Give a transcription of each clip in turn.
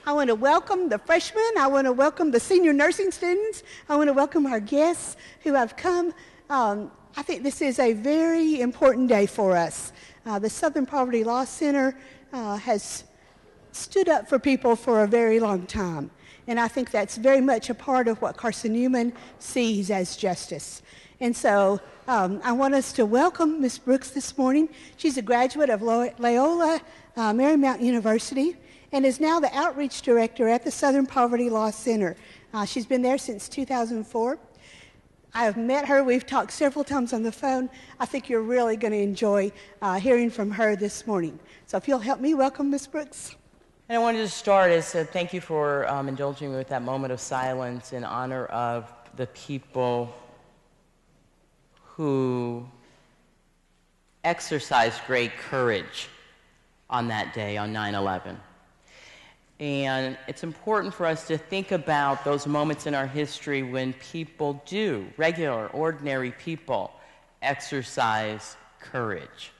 I want to welcome the freshmen. I want to welcome the senior nursing students. I want to welcome our guests who have come. I think this is a very important day for us. The Southern Poverty Law Center has stood up for people for a very long time. And I think that's very much a part of what Carson-Newman sees as justice. And so I want us to welcome Ms. Brooks this morning. She's a graduate of Loyola Marymount University and is now the outreach director at the Southern Poverty Law Center. She's been there since 2004. I have met her. We've talked several times on the phone. I think you're really going to enjoy hearing from her this morning. So if you'll help me welcome Ms. Brooks. And I wanted to start as thank you for indulging me with that moment of silence in honor of the people who exercised great courage on that day, on 9/11. And it's important for us to think about those moments in our history when people do, regular, ordinary people, exercise courage.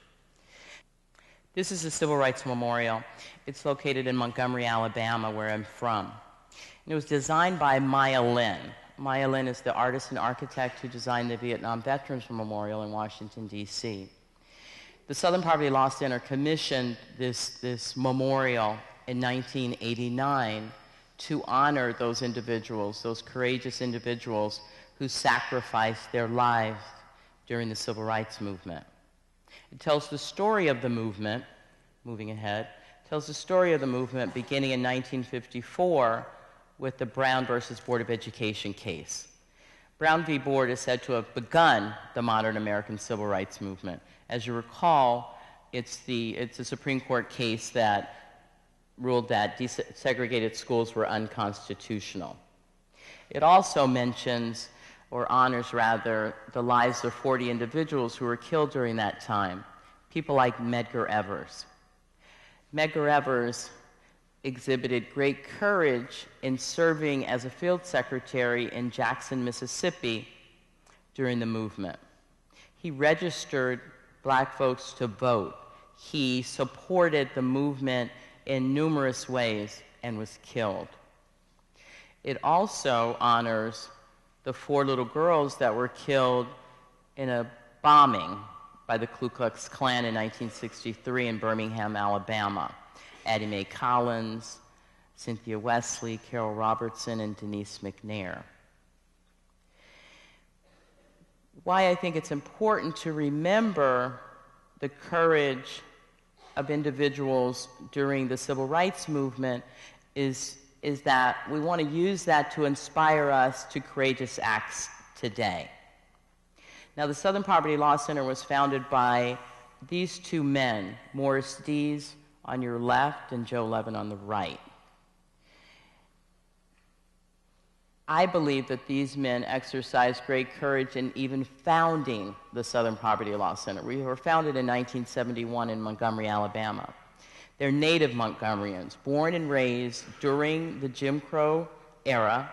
This is a Civil Rights Memorial. It's located in Montgomery, Alabama, where I'm from. And it was designed by Maya Lin. Maya Lin is the artist and architect who designed the Vietnam Veterans Memorial in Washington, D.C. The Southern Poverty Law Center commissioned this memorial in 1989 to honor those individuals, those courageous individuals who sacrificed their lives during the Civil Rights Movement. It tells the story of the movement, moving ahead, tells the story of the movement beginning in 1954 with the Brown versus Board of Education case. Brown v. Board is said to have begun the modern American Civil Rights Movement. As you recall, it's a Supreme Court case that ruled that desegregated schools were unconstitutional. It also mentions, or honors rather, the lives of 40 individuals who were killed during that time, people like Medgar Evers. Medgar Evers exhibited great courage in serving as a field secretary in Jackson, Mississippi during the movement. He registered black folks to vote. He supported the movement in numerous ways and was killed. It also honors the 4 little girls that were killed in a bombing by the Ku Klux Klan in 1963 in Birmingham, Alabama. Addie Mae Collins, Cynthia Wesley, Carol Robertson, and Denise McNair. Why I think it's important to remember the courage of individuals during the Civil Rights Movement is that we want to use that to inspire us to courageous acts today. Now, the Southern Poverty Law Center was founded by these 2 men, Morris Dees on your left and Joe Levin on the right. I believe that these men exercised great courage in even founding the Southern Poverty Law Center. We were founded in 1971 in Montgomery, Alabama. They're native Montgomeryans, born and raised during the Jim Crow era,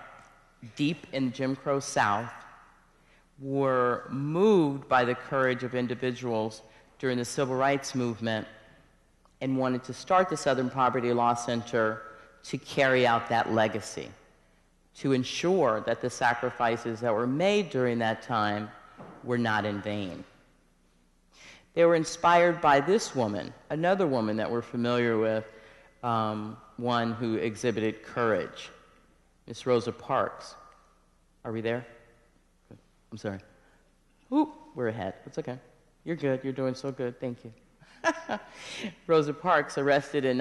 deep in Jim Crow South, were moved by the courage of individuals during the Civil Rights Movement and wanted to start the Southern Poverty Law Center to carry out that legacy, to ensure that the sacrifices that were made during that time were not in vain. They were inspired by this woman, another woman that we're familiar with, one who exhibited courage, Miss Rosa Parks. Are we there? I'm sorry. Oop, we're ahead. It's okay. You're good. You're doing so good. Thank you. Rosa Parks, arrested in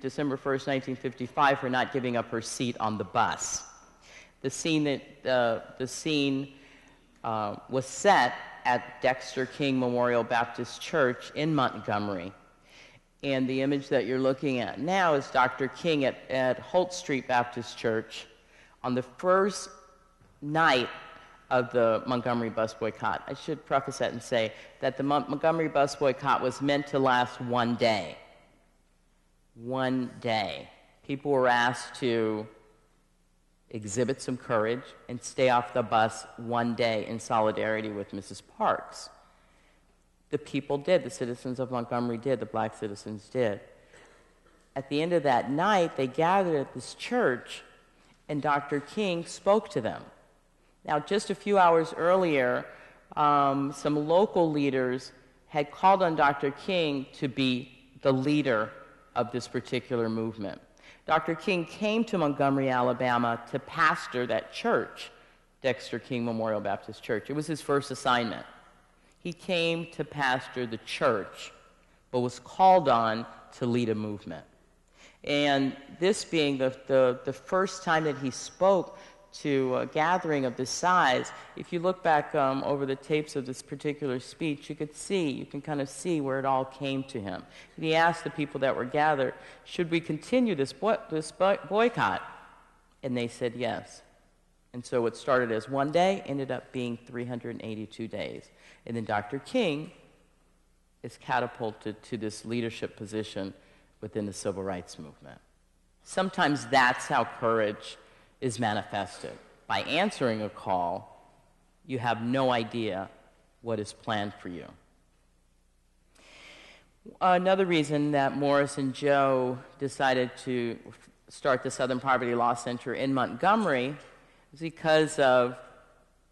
December 1st, 1955 for not giving up her seat on the bus. The scene was set at Dexter King Memorial Baptist Church in Montgomery. And the image that you're looking at now is Dr. King at Holt Street Baptist Church on the first night of the Montgomery bus boycott. I should preface that and say that the Montgomery bus boycott was meant to last one day. One day. People were asked to exhibit some courage and stay off the bus one day in solidarity with Mrs. Parks. The people did. The citizens of Montgomery did. The black citizens did. At the end of that night, they gathered at this church, and Dr. King spoke to them. Now, just a few hours earlier, some local leaders had called on Dr. King to be the leader of this particular movement. Dr. King came to Montgomery, Alabama to pastor that church, Dexter King Memorial Baptist Church. It was his first assignment. He came to pastor the church, but was called on to lead a movement. And this being the first time that he spoke to a gathering of this size, if you look back over the tapes of this particular speech, you can kind of see where it all came to him. And he asked the people that were gathered, should we continue this boycott? And they said yes. And so what started as one day ended up being 382 days. And then Dr. King is catapulted to this leadership position within the civil rights movement. Sometimes that's how courage is manifested. By answering a call, you have no idea what is planned for you. Another reason that Morris and Joe decided to start the Southern Poverty Law Center in Montgomery is because of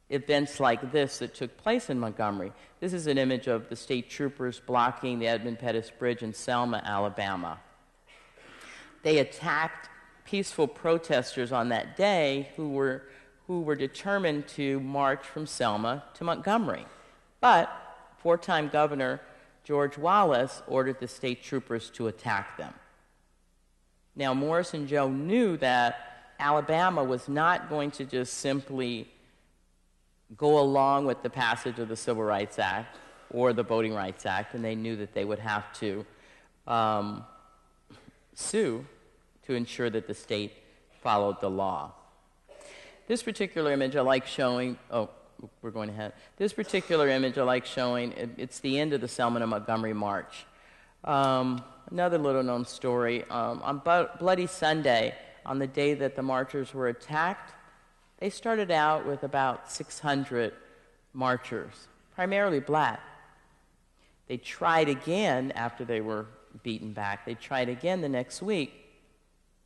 events like this that took place in Montgomery. This is an image of the state troopers blocking the Edmund Pettus Bridge in Selma, Alabama. They attacked peaceful protesters on that day who were determined to march from Selma to Montgomery. But four-time Governor George Wallace ordered the state troopers to attack them. Now, Morris and Joe knew that Alabama was not going to just simply go along with the passage of the Civil Rights Act or the Voting Rights Act, and they knew that they would have to sue to ensure that the state followed the law. This particular image I like showing, we're going ahead. This particular image I like showing, it's the end of the Selma to Montgomery March. Another little known story, on Bloody Sunday, on the day that the marchers were attacked, they started out with about 600 marchers, primarily black. They tried again after they were beaten back. They tried again the next week,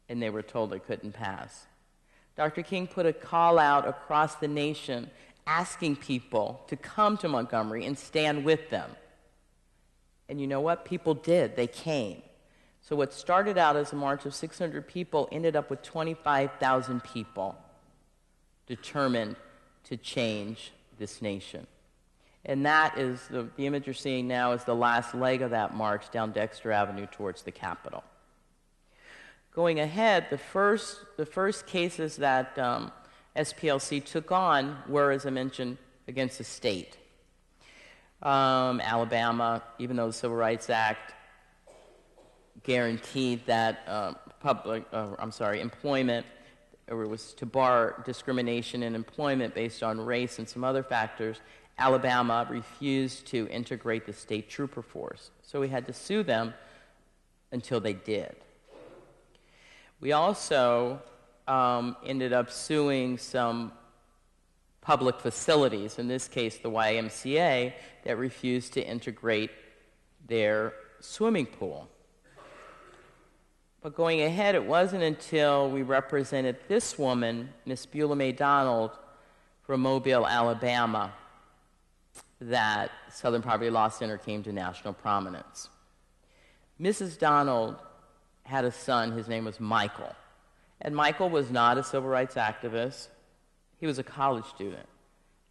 and they were told they couldn't pass. Dr. King put a call out across the nation asking people to come to Montgomery and stand with them. And you know what? People did. They came. So what started out as a march of 600 people ended up with 25,000 people determined to change this nation. And that is, the image you're seeing now is the last leg of that march down Dexter Avenue towards the Capitol. Going ahead, the first cases that SPLC took on were, as I mentioned, against the state. Alabama, even though the Civil Rights Act guaranteed that employment, or it was to bar discrimination in employment based on race and some other factors, Alabama refused to integrate the state trooper force. So we had to sue them until they did. We also ended up suing some public facilities, in this case the YMCA, that refused to integrate their swimming pool. But going ahead, it wasn't until we represented this woman, Miss Beulah Mae Donald, from Mobile, Alabama, that Southern Poverty Law Center came to national prominence. Mrs. Donald had a son, his name was Michael. And Michael was not a civil rights activist. He was a college student.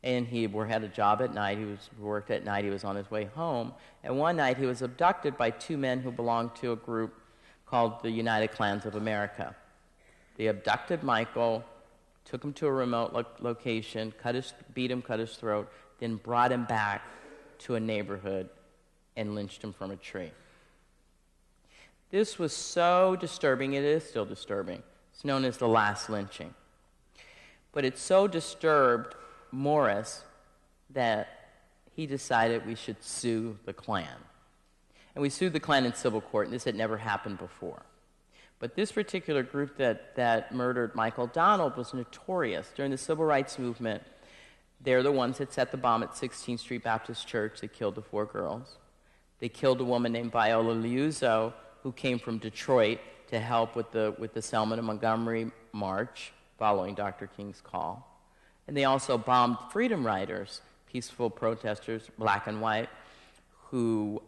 And he had a job at night. He worked at night. He was on his way home. And one night he was abducted by two men who belonged to a group called the United Klans of America. They abducted Michael, took him to a remote location, beat him, cut his throat, then brought him back to a neighborhood and lynched him from a tree. This was so disturbing, it is still disturbing. It's known as the last lynching. But it so disturbed Morris that he decided we should sue the Klan. And we sued the Klan in civil court, and this had never happened before. But this particular group that murdered Michael Donald was notorious. During the civil rights movement, they're the ones that set the bomb at 16th Street Baptist Church. They killed the 4 girls. They killed a woman named Viola Liuzzo, who came from Detroit to help with the Selma to Montgomery March following Dr. King's call. And they also bombed freedom riders, peaceful protesters, black and white, who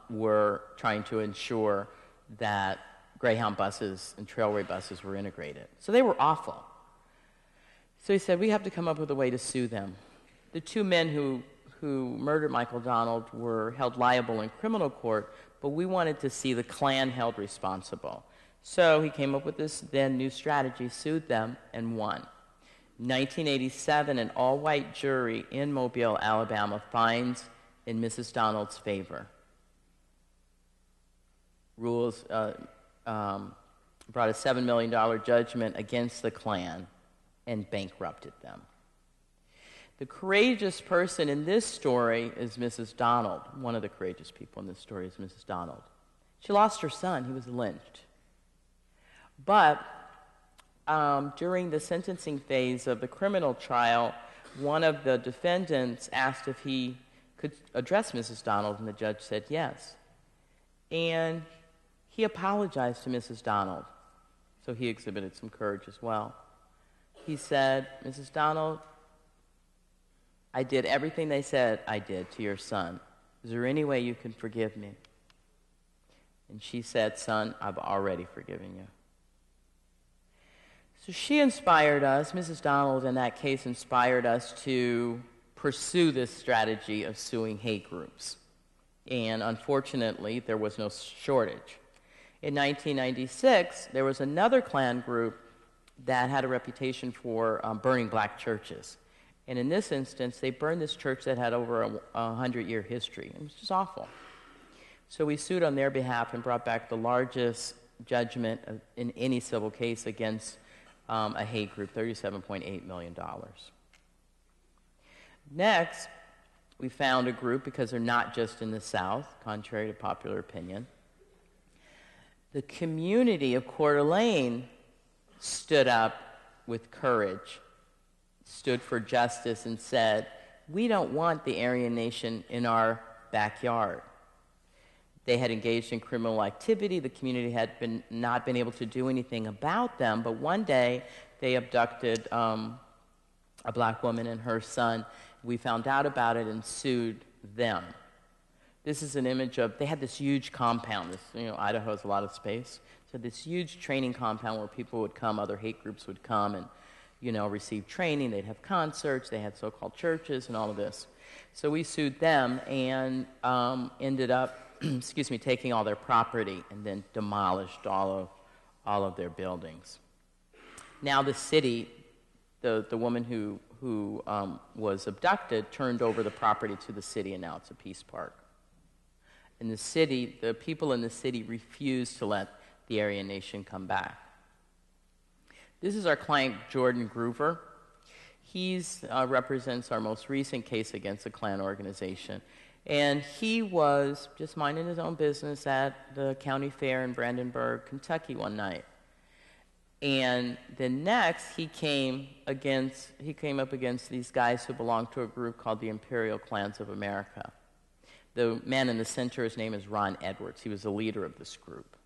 were trying to ensure that Greyhound buses and Trailway buses were integrated. So they were awful. So he said, we have to come up with a way to sue them. The two men who murdered Michael Donald were held liable in criminal court, but we wanted to see the Klan held responsible. So he came up with this then new strategy, sued them, and won. 1987, an all-white jury in Mobile, Alabama, finds in Mrs. Donald's favor. Rules brought a $7 million judgment against the Klan and bankrupted them. The courageous person in this story is Mrs. Donald. One of the courageous people in this story is Mrs. Donald. She lost her son. He was lynched. But during the sentencing phase of the criminal trial, one of the defendants asked if he could address Mrs. Donald, and the judge said yes. And he apologized to Mrs. Donald, so he exhibited some courage as well. He said, Mrs. Donald, I did everything they said I did to your son. Is there any way you can forgive me? And she said, son, I've already forgiven you. So she inspired us, Mrs. Donald in that case inspired us to pursue this strategy of suing hate groups. And unfortunately, there was no shortage. In 1996, there was another Klan group that had a reputation for burning black churches. And in this instance, they burned this church that had over a 100-year history. It was just awful. So we sued on their behalf and brought back the largest judgment in any civil case against a hate group, $37.8 million. Next, we found a group, because they're not just in the South, contrary to popular opinion. The community of Coeur d'Alene stood up with courage, stood for justice, and said, we don't want the Aryan Nation in our backyard. They had engaged in criminal activity. The community had not been able to do anything about them, but one day they abducted a black woman and her son. We found out about it and sued them. This is an image of, they had this huge compound. Idaho has a lot of space. So this huge training compound where people would come, other hate groups would come and, receive training. They'd have concerts. They had so-called churches and all of this. So we sued them and ended up, taking all their property and then demolished all of their buildings. Now the city, the woman who was abducted, turned over the property to the city, and now it's a peace park. In the city, the people in the city refused to let the Aryan Nation come back. This is our client, Jordan Groover. He represents our most recent case against the Klan organization. And he was just minding his own business at the county fair in Brandenburg, Kentucky one night. And then next, he came up against these guys who belonged to a group called the Imperial Klans of America. The man in the center, his name is Ron Edwards. He was the leader of this group.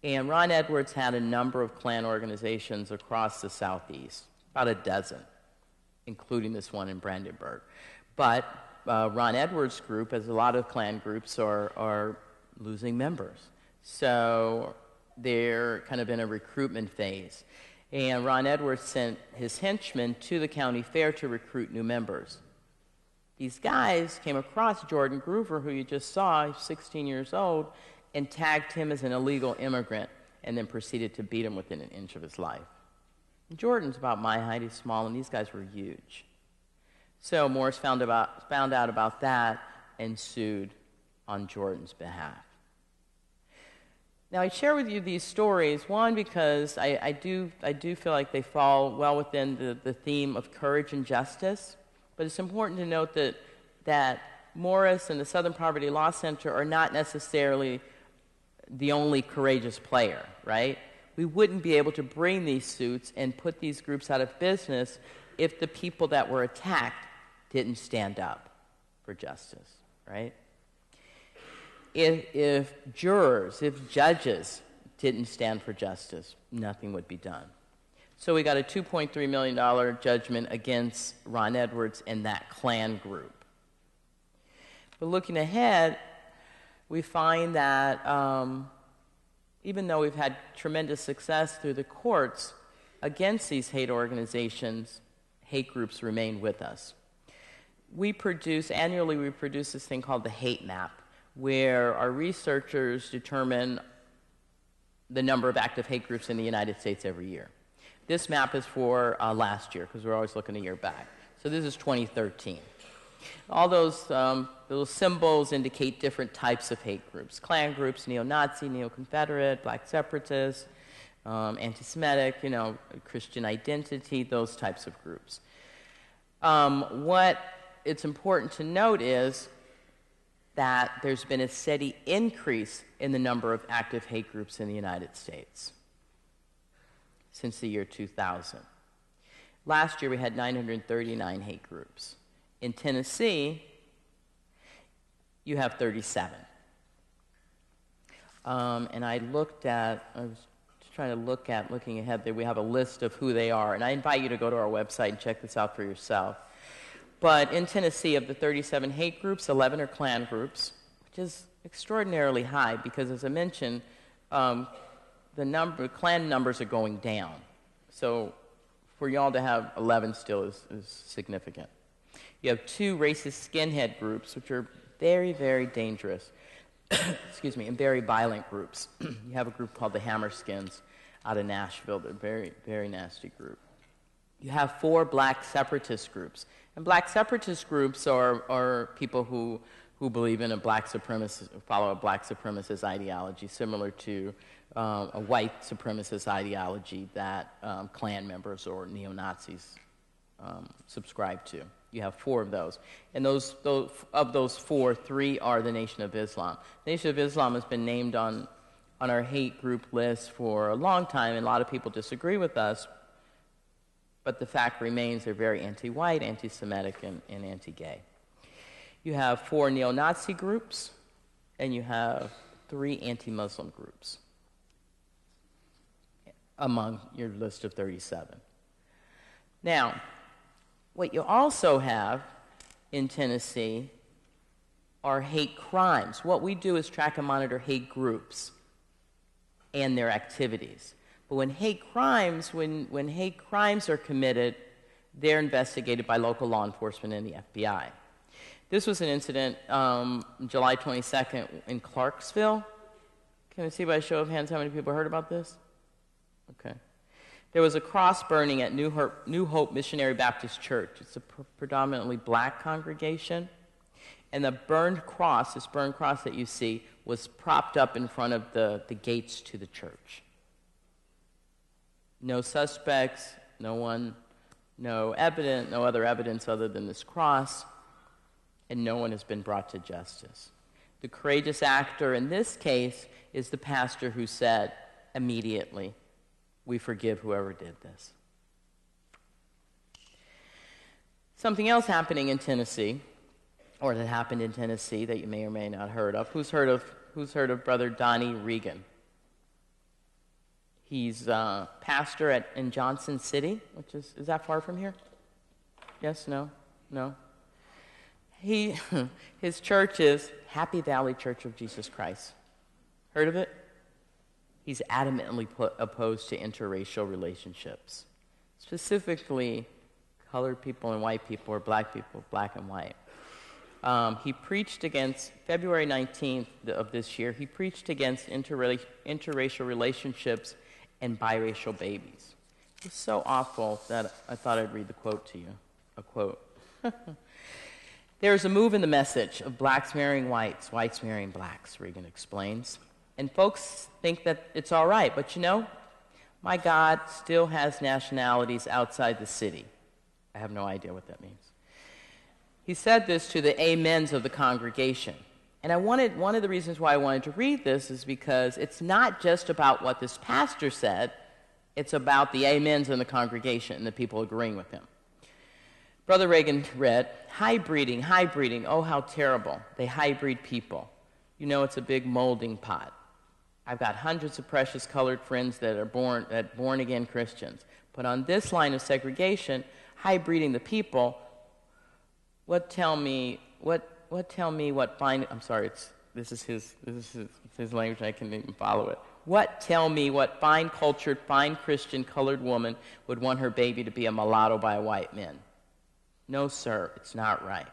And Ron Edwards had a number of Klan organizations across the Southeast, about a dozen, including this one in Brandenburg. But Ron Edwards' group, as a lot of Klan groups, are losing members. So they're kind of in a recruitment phase. And Ron Edwards sent his henchmen to the county fair to recruit new members. These guys came across Jordan Groover, who you just saw, he's 16 years old, and tagged him as an illegal immigrant, and then proceeded to beat him within an inch of his life. And Jordan's about my height, he's small, and these guys were huge. So Morris found out about that and sued on Jordan's behalf. Now, I share with you these stories, one, because I do feel like they fall well within the theme of courage and justice, but it's important to note that Morris and the Southern Poverty Law Center are not necessarily the only courageous player, right? We wouldn't be able to bring these suits and put these groups out of business if the people that were attacked didn't stand up for justice, right? If jurors, if judges didn't stand for justice, nothing would be done. So we got a $2.3 million judgment against Ron Edwards and that Klan group. But looking ahead, we find that even though we've had tremendous success through the courts against these hate organizations, hate groups remain with us. Annually we produce this thing called the hate map, where our researchers determine the number of active hate groups in the United States every year. This map is for last year, because we're always looking a year back. So this is 2013. All those symbols indicate different types of hate groups: Klan groups, neo-Nazi, neo-Confederate, black separatists, anti-Semitic, Christian identity, those types of groups. What it's important to note is that there's been a steady increase in the number of active hate groups in the United States since the year 2000. Last year we had 939 hate groups. In Tennessee, you have 37. And I was trying to looking ahead there, we have a list of who they are. And I invite you to go to our website and check this out for yourself. But in Tennessee, of the 37 hate groups, 11 are Klan groups, which is extraordinarily high because, as I mentioned, the Klan numbers are going down. So for y'all to have 11 still is significant. You have 2 racist skinhead groups, which are very, very dangerous, and very violent groups. You have a group called the Hammerskins out of Nashville. They're a very, very nasty group. You have 4 black separatist groups. And black separatist groups are people who believe in follow a black supremacist ideology, similar to a white supremacist ideology that Klan members or neo-Nazis subscribe to. You have 4 of those. And of those 4, 3 are the Nation of Islam. The Nation of Islam has been named on our hate group list for a long time, and a lot of people disagree with us. But the fact remains they're very anti-white, anti-Semitic, and anti-gay. You have 4 neo-Nazi groups, and you have 3 anti-Muslim groups among your list of 37. Now, what you also have in Tennessee are hate crimes. What we do is track and monitor hate groups and their activities. But when hate crimes are committed, they're investigated by local law enforcement and the FBI. This was an incident July 22nd in Clarksville. Can I see by a show of hands how many people heard about this? Okay. There was a cross burning at New Hope Missionary Baptist Church. It's a predominantly black congregation. And this burned cross that you see, was propped up in front of the gates to the church. No suspects, no other evidence other than this cross, and no one has been brought to justice. The courageous actor in this case is the pastor who said immediately, "We forgive whoever did this." Something else happening in Tennessee, or that happened in Tennessee that you may or may not heard of. Who's heard of Brother Donnie Regan? He's pastor in Johnson City, which is that far from here? Yes, no? His church is Happy Valley Church of Jesus Christ. Heard of it? He's adamantly opposed to interracial relationships, specifically colored people and white people, or black people, black and white. He preached against, February 19th of this year, he preached against interracial relationships and biracial babies. It was so awful that I thought I'd read the quote to you. A quote. "There's a move in the message of blacks marrying whites, whites marrying blacks," Regan explains. "And folks think that it's all right, but my God still has nationalities outside the city." I have no idea what that means. He said this to the amens of the congregation. And one of the reasons why I wanted to read this is because it's not just about what this pastor said, it's about the amens in the congregation and the people agreeing with him. Brother Reagan read, high breeding, oh how terrible. They hybrid people. It's a big molding pot. I've got hundreds of precious colored friends that are born-again Christians. But on this line of segregation, hybriding the people, tell me what fine, I'm sorry, this is his language, I can't even follow it. Tell me what fine cultured, fine Christian colored woman would want her baby to be a mulatto by a white man? No, sir, it's not right.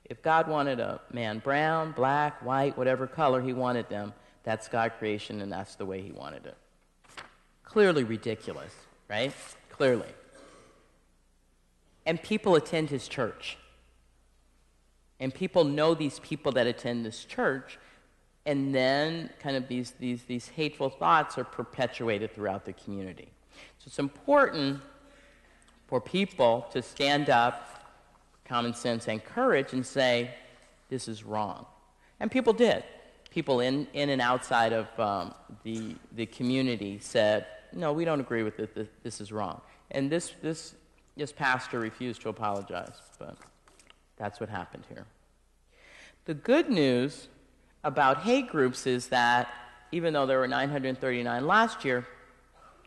If God wanted a man brown, black, white, whatever color he wanted them, that's God's creation and that's the way he wanted it. Clearly ridiculous, right? Clearly. And people attend his church. And people know these people that attend this church, and then kind of these hateful thoughts are perpetuated throughout the community. So it's important for people to stand up, common sense and courage, and say, this is wrong. And people did. People in and outside of the community said, no, we don't agree with it, this is wrong. And this pastor refused to apologize, but that's what happened here. The good news about hate groups is that even though there were 939 last year,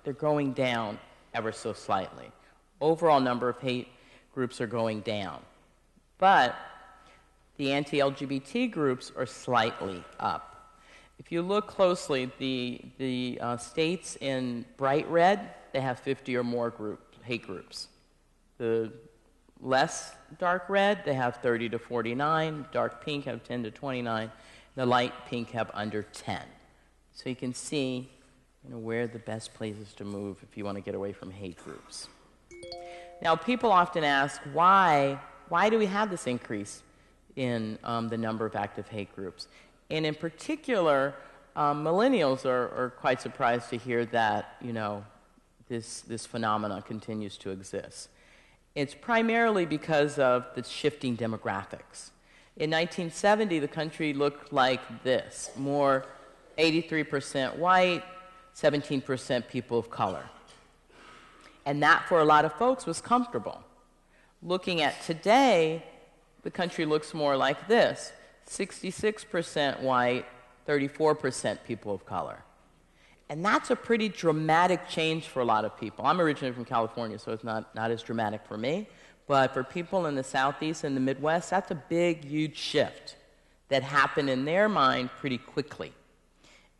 they're going down ever so slightly. Overall number of hate groups are going down. But the anti-LGBT groups are slightly up. If you look closely, the states in bright red, they have 50 or more hate groups. The less dark red, they have 30 to 49. Dark pink have 10 to 29. The light pink have under 10. So you can see where the best places to move if you want to get away from hate groups. Now, people often ask, why do we have this increase in the number of active hate groups? And in particular, millennials are quite surprised to hear that, this phenomenon continues to exist. It's primarily because of the shifting demographics. In 1970, the country looked like this: more 83% white, 17% people of color. And that, for a lot of folks, was comfortable. Looking at today, the country looks more like this: 66% white, 34% people of color. And that's a pretty dramatic change for a lot of people. I'm originally from California, so it's not as dramatic for me. But for people in the Southeast and the Midwest, that's a big, huge shift that happened in their mind pretty quickly.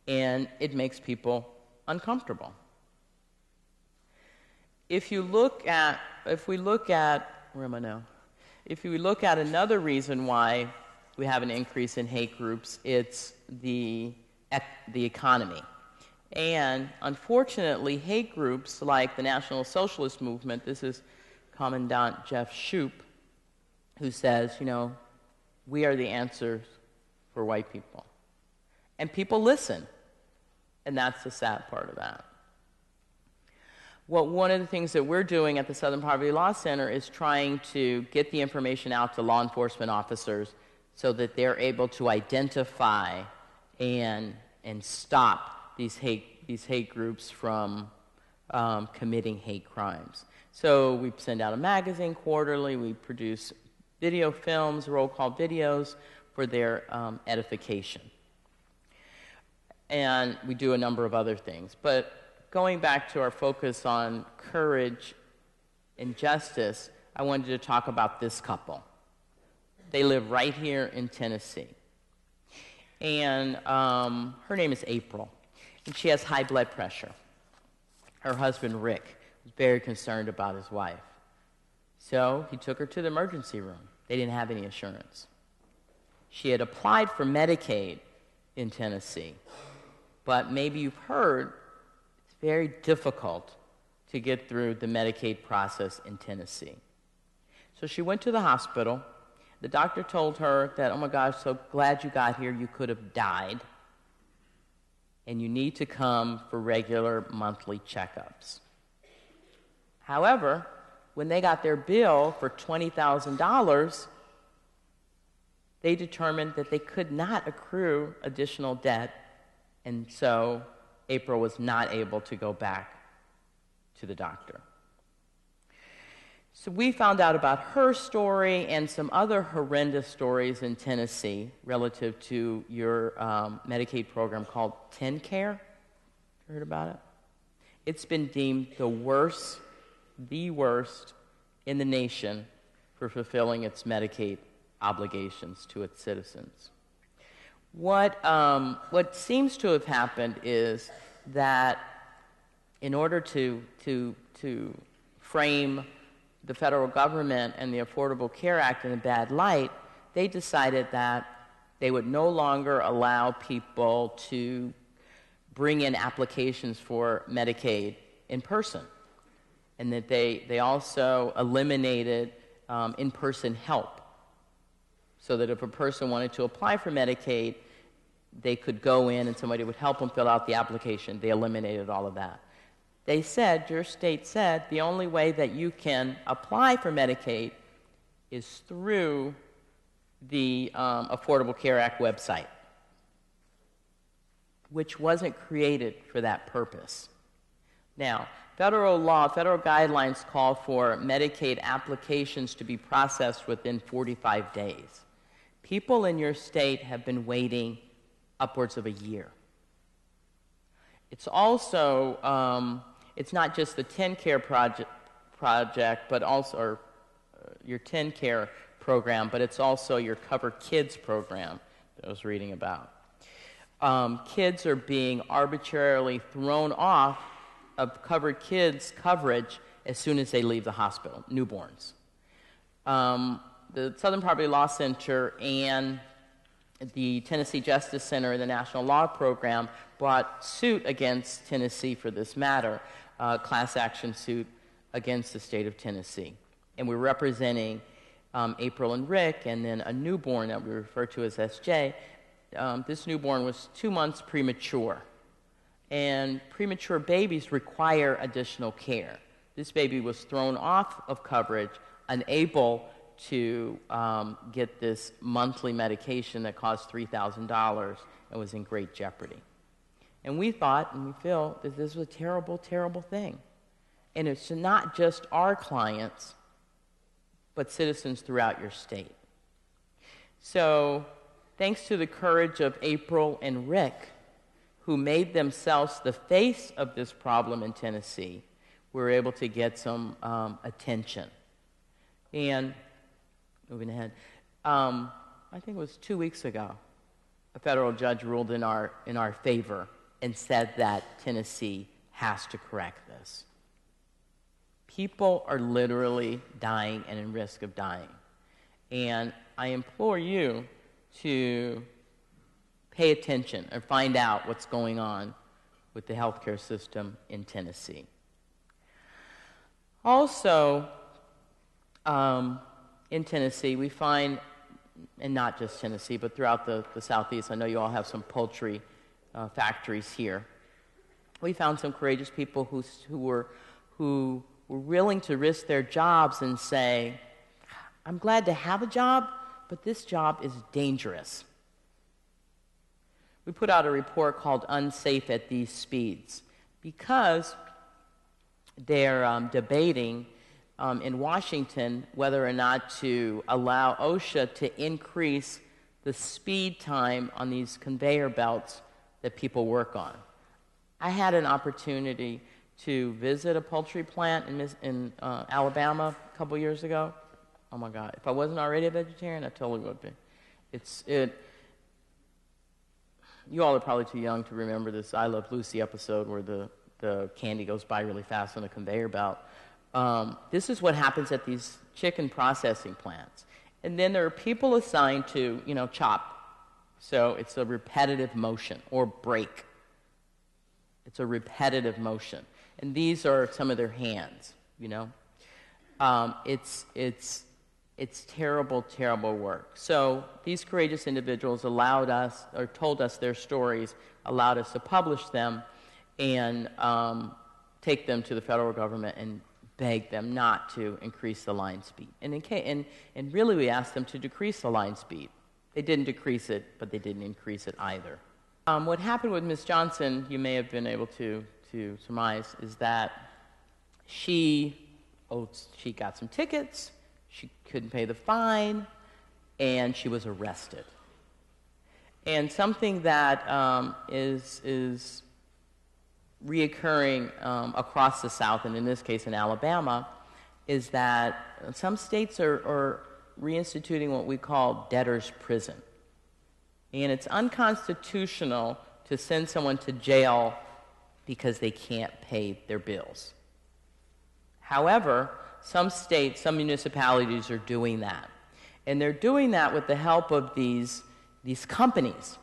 And it makes people uncomfortable. If we look at another reason why we have an increase in hate groups, it's the economy. And unfortunately, hate groups like the National Socialist Movement, this is Commandant Jeff Shoup, who says, we are the answers for white people. And people listen. And that's the sad part of that. Well, one of the things that we're doing at the Southern Poverty Law Center is trying to get the information out to law enforcement officers so that they're able to identify and stop these hate groups from committing hate crimes. So we send out a magazine quarterly. We produce video films, roll call videos for their edification. And we do a number of other things. But going back to our focus on courage and justice, I wanted to talk about this couple. They live right here in Tennessee. And her name is April. And she has high blood pressure. Her husband, Rick, was very concerned about his wife. So he took her to the emergency room. They didn't have any insurance. She had applied for Medicaid in Tennessee. But maybe you've heard, it's very difficult to get through the Medicaid process in Tennessee. So she went to the hospital. The doctor told her that, oh my gosh, so glad you got here, you could have died. And you need to come for regular monthly checkups. However, when they got their bill for $20,000, they determined that they could not accrue additional debt, and so April was not able to go back to the doctor. So we found out about her story and some other horrendous stories in Tennessee relative to your Medicaid program called TennCare. You heard about it? It's been deemed the worst in the nation for fulfilling its Medicaid obligations to its citizens. What seems to have happened is that in order to frame the federal government and the Affordable Care Act in a bad light, they decided that they would no longer allow people to bring in applications for Medicaid in person, and that they also eliminated in-person help, so that if a person wanted to apply for Medicaid, they could go in and somebody would help them fill out the application. They eliminated all of that. They said, your state said, the only way that you can apply for Medicaid is through the Affordable Care Act website, which wasn't created for that purpose. Now, federal guidelines call for Medicaid applications to be processed within 45 days. People in your state have been waiting upwards of a year. It's also, it's not just the TennCare project, but also your TennCare program, but it's also your Covered Kids program that I was reading about. Kids are being arbitrarily thrown off of Covered Kids coverage as soon as they leave the hospital, newborns. The Southern Poverty Law Center and the Tennessee Justice Center and the National Law Program brought suit against Tennessee for this matter, class action suit against the state of Tennessee. And we're representing April and Rick, and then a newborn that we refer to as SJ. This newborn was 2 months premature, and premature babies require additional care. This baby was thrown off of coverage, unable to get this monthly medication that cost $3,000 and was in great jeopardy. And we thought, and we feel, that this was a terrible, terrible thing. And it's not just our clients, but citizens throughout your state. So, thanks to the courage of April and Rick, who made themselves the face of this problem in Tennessee, we were able to get some attention. And, moving ahead, I think it was 2 weeks ago, a federal judge ruled in our favor and said that Tennessee has to correct this. People are literally dying and in risk of dying. And I implore you to pay attention and find out what's going on with the healthcare system in Tennessee. Also, in Tennessee, we find, and not just Tennessee, but throughout the Southeast, I know you all have some poultry factories here. We found some courageous people who were willing to risk their jobs and say, I'm glad to have a job, but this job is dangerous. We put out a report called Unsafe at These Speeds because they're debating in Washington whether or not to allow OSHA to increase the speed time on these conveyor belts that people work on. I had an opportunity to visit a poultry plant in Alabama a couple years ago. Oh my God, if I wasn't already a vegetarian, I totally would be. You all are probably too young to remember this I Love Lucy episode where the candy goes by really fast on a conveyor belt. This is what happens at these chicken processing plants. And then there are people assigned to, chop. So it's a repetitive motion, or break. It's a repetitive motion. And these are some of their hands, It's terrible, terrible work. So these courageous individuals told us their stories, allowed us to publish them, and take them to the federal government and beg them not to increase the line speed. And really we asked them to decrease the line speed. They didn't decrease it, but they didn't increase it either. What happened with Ms. Johnson, you may have been able to surmise, is that she she got some tickets, she couldn't pay the fine, and she was arrested. And something that is reoccurring across the South, and in this case in Alabama, is that some states are reinstituting what we call debtor's prison. And it's unconstitutional to send someone to jail because they can't pay their bills. However, some states, some municipalities are doing that. And they're doing that with the help of these companies,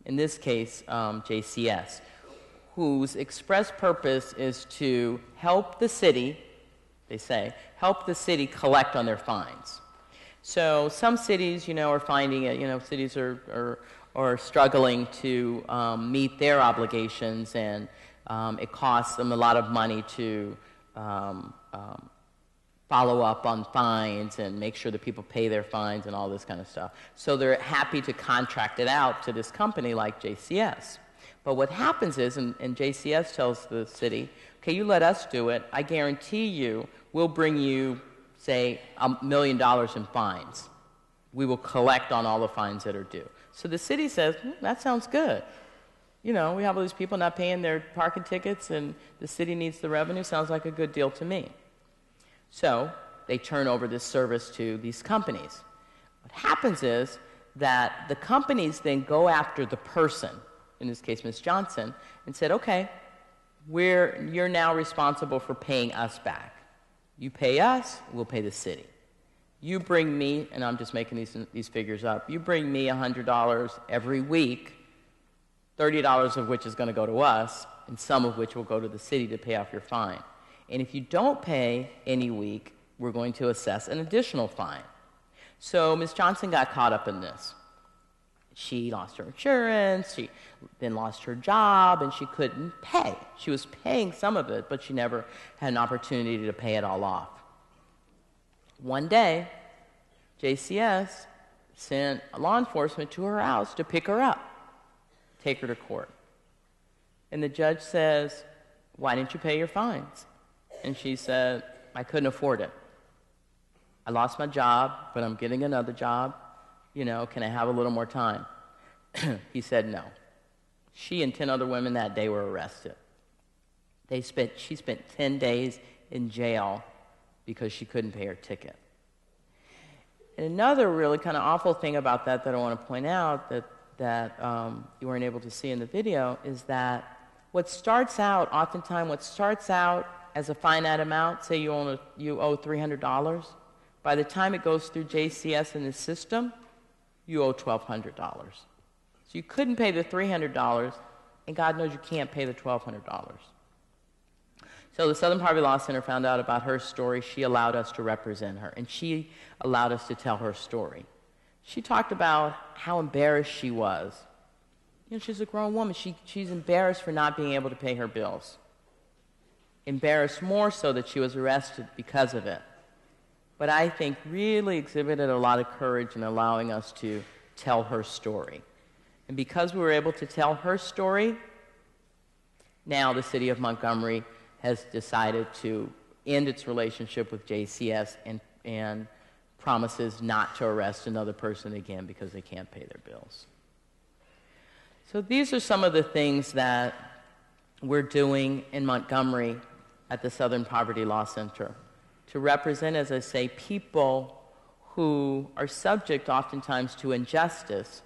in this case, JCS, whose express purpose is to help the city, they say, help the city collect on their fines. So some cities, are finding it, cities are struggling to meet their obligations, and it costs them a lot of money to follow up on fines and make sure that people pay their fines and all this kind of stuff. So they're happy to contract it out to this company like JCS. But what happens is, and JCS tells the city, okay, you let us do it, I guarantee you we'll bring you, say, $1 million in fines. We will collect on all the fines that are due. So the city says, that sounds good. We have all these people not paying their parking tickets, and the city needs the revenue. Sounds like a good deal to me. So they turn over this service to these companies. What happens is that the companies then go after the person, in this case Ms. Johnson, and said, okay, you're now responsible for paying us back. You pay us, we'll pay the city. You bring me, and I'm just making these figures up, you bring me $100 every week, $30 of which is going to go to us, and some of which will go to the city to pay off your fine. And if you don't pay any week, we're going to assess an additional fine. So Ms. Johnson got caught up in this. She lost her insurance, she then lost her job, and she couldn't pay. She was paying some of it, but she never had an opportunity to pay it all off. One day, JCS sent law enforcement to her house to pick her up, take her to court. And the judge says, why didn't you pay your fines? And she said, I couldn't afford it. I lost my job, but I'm getting another job. Can I have a little more time? He said no. She and 10 other women that day were arrested. She spent 10 days in jail because she couldn't pay her ticket. And another really kind of awful thing about that I want to point out that you weren't able to see in the video is that oftentimes what starts out as a finite amount, say you owe $300, by the time it goes through JCS in the system, you owe $1,200. So you couldn't pay the $300, and God knows you can't pay the $1,200. So the Southern Poverty Law Center found out about her story. She allowed us to represent her, and she allowed us to tell her story. She talked about how embarrassed she was. She's a grown woman. She's embarrassed for not being able to pay her bills. Embarrassed more so that she was arrested because of it. But I think really exhibited a lot of courage in allowing us to tell her story. And because we were able to tell her story, now the city of Montgomery has decided to end its relationship with JCS and promises not to arrest another person again because they can't pay their bills. So these are some of the things that we're doing in Montgomery at the Southern Poverty Law Center to represent, as I say, people who are subject oftentimes to injustice,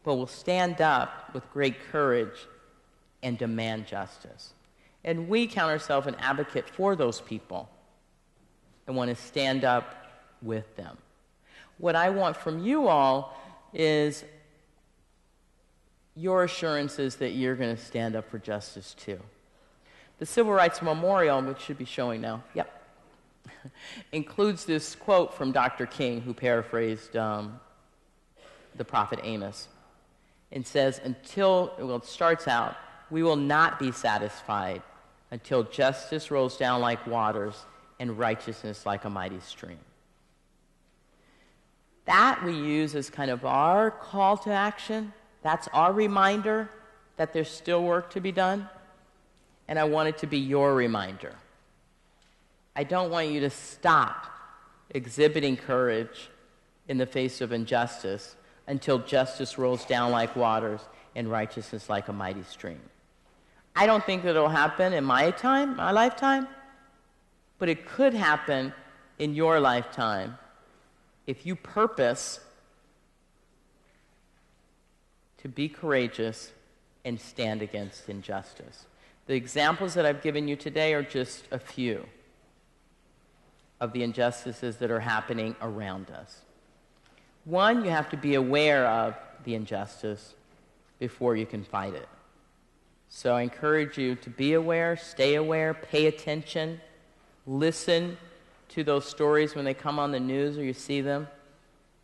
but will stand up with great courage and demand justice. And we count ourselves an advocate for those people and want to stand up with them. What I want from you all is your assurances that you're going to stand up for justice too. The Civil Rights Memorial, which should be showing now, includes this quote from Dr. King, who paraphrased the prophet Amos, and says, it starts out, we will not be satisfied until justice rolls down like waters and righteousness like a mighty stream. That we use as kind of our call to action. That's our reminder that there's still work to be done. And I want it to be your reminder I don't want you to stop exhibiting courage in the face of injustice until justice rolls down like waters and righteousness like a mighty stream. I don't think that it'll happen in my lifetime, but it could happen in your lifetime if you purpose to be courageous and stand against injustice. The examples that I've given you today are just a few of the injustices that are happening around us. One, you have to be aware of the injustice before you can fight it. So I encourage you to be aware, stay aware, pay attention, listen to those stories when they come on the news or you see them.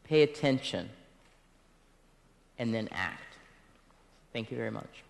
Pay attention, and then act. Thank you very much.